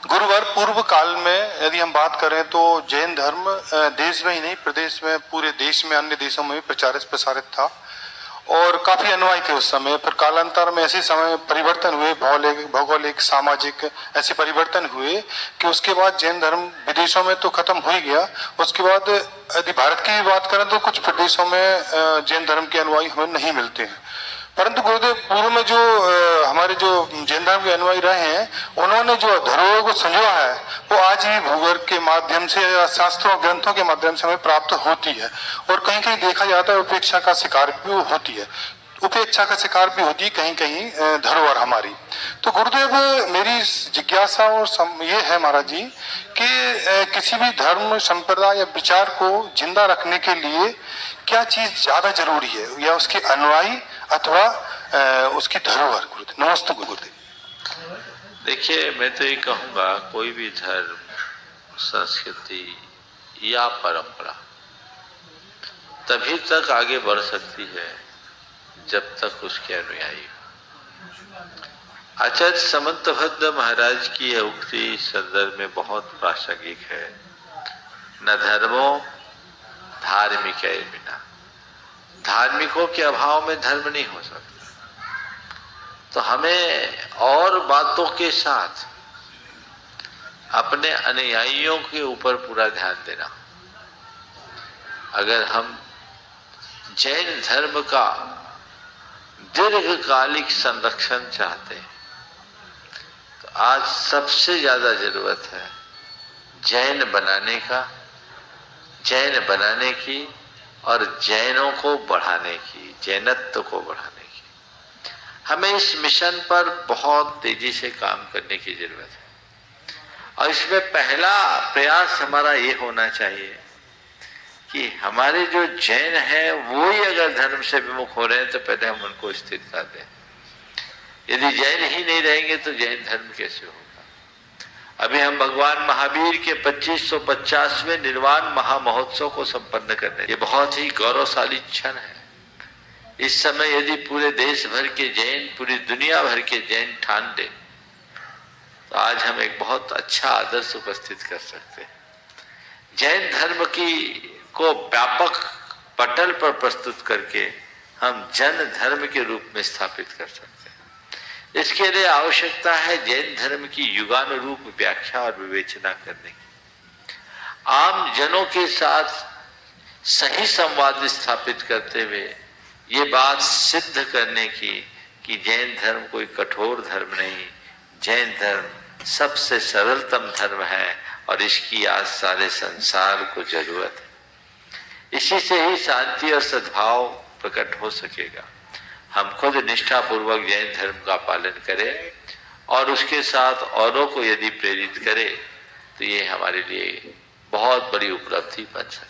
गुरुवार पूर्व काल में यदि हम बात करें तो जैन धर्म देश में ही नहीं, प्रदेश में, पूरे देश में, अन्य देशों में भी प्रचारित प्रसारित था और काफी अनुयायी थे उस समय। फिर कालांतर में ऐसे समय परिवर्तन हुए, भौगोलिक, सामाजिक ऐसे परिवर्तन हुए कि उसके बाद जैन धर्म विदेशों में तो खत्म हो ही गया। उसके बाद यदि भारत की भी बात करें तो कुछ प्रदेशों में जैन धर्म के अनुयायी हमें नहीं मिलते हैं। परंतु गुरुदेव पूर्व में जो हमारे जो जैन धर्म के अनुयायी रहे हैं, उन्होंने जो धरोहर को संजोया है वो आज भी भूगोल के माध्यम से या शास्त्रों ग्रंथों के माध्यम से हमें प्राप्त होती है। और कहीं कहीं देखा जाता है उपेक्षा का शिकार भी होती है, उपेक्षा का शिकार भी होती है कहीं कहीं धरोहर हमारी। तो गुरुदेव मेरी जिज्ञासा और ये है महाराज जी कि किसी भी धर्म संप्रदाय या विचार को जिंदा रखने के लिए क्या चीज ज्यादा जरूरी है, या उसके अनुयायी अथवा उसकी धरोहर? गुरुदेव नमस्ते। गुरुदेव देखिए, मैं तो ये कहूँगा कोई भी धर्म, संस्कृति या परंपरा तभी तक आगे बढ़ सकती है जब तक उसके अनुयायी हो। आचार्य समंतभद्र महाराज की यह उक्ति इस संदर्भ में बहुत प्रासंगिक है। न धर्मो धार्मिक बिना, धार्मिकों के अभाव में धर्म नहीं हो सकता। तो हमें और बातों के साथ अपने अनुयायियों के ऊपर पूरा ध्यान देना। अगर हम जैन धर्म का दीर्घकालिक संरक्षण चाहते हैं तो आज सबसे ज्यादा जरूरत है जैन बनाने का, जैन बनाने की और जैनों को बढ़ाने की, जैनत्व को बढ़ाने की। हमें इस मिशन पर बहुत तेजी से काम करने की जरूरत है और इसमें पहला प्रयास हमारा ये होना चाहिए कि हमारे जो जैन हैं वो ही अगर धर्म से विमुख हो रहे हैं तो पहले हम उनको स्थिरता दें। यदि जैन ही नहीं रहेंगे तो जैन धर्म कैसे होगा? अभी हम भगवान महावीर के 2550वें निर्वाण महामहोत्सव को संपन्न करने, ये बहुत ही गौरवशाली क्षण है। इस समय यदि पूरे देश भर के जैन, पूरी दुनिया भर के जैन ठान दें तो आज हम एक बहुत अच्छा आदर्श उपस्थित कर सकते हैं। जैन धर्म को व्यापक पटल पर प्रस्तुत करके हम जन धर्म के रूप में स्थापित कर सकते हैं। इसके लिए आवश्यकता है जैन धर्म की युगानुरूप व्याख्या और विवेचना करने की, आम जनों के साथ सही संवाद स्थापित करते हुए ये बात सिद्ध करने की कि जैन धर्म कोई कठोर धर्म नहीं, जैन धर्म सबसे सरलतम धर्म है और इसकी आज सारे संसार को जरूरत है। इसी से ही शांति और सद्भाव प्रकट हो सकेगा। हम खुद निष्ठापूर्वक जैन धर्म का पालन करें और उसके साथ औरों को यदि प्रेरित करें तो ये हमारे लिए बहुत बड़ी उपलब्धि बन सकती है।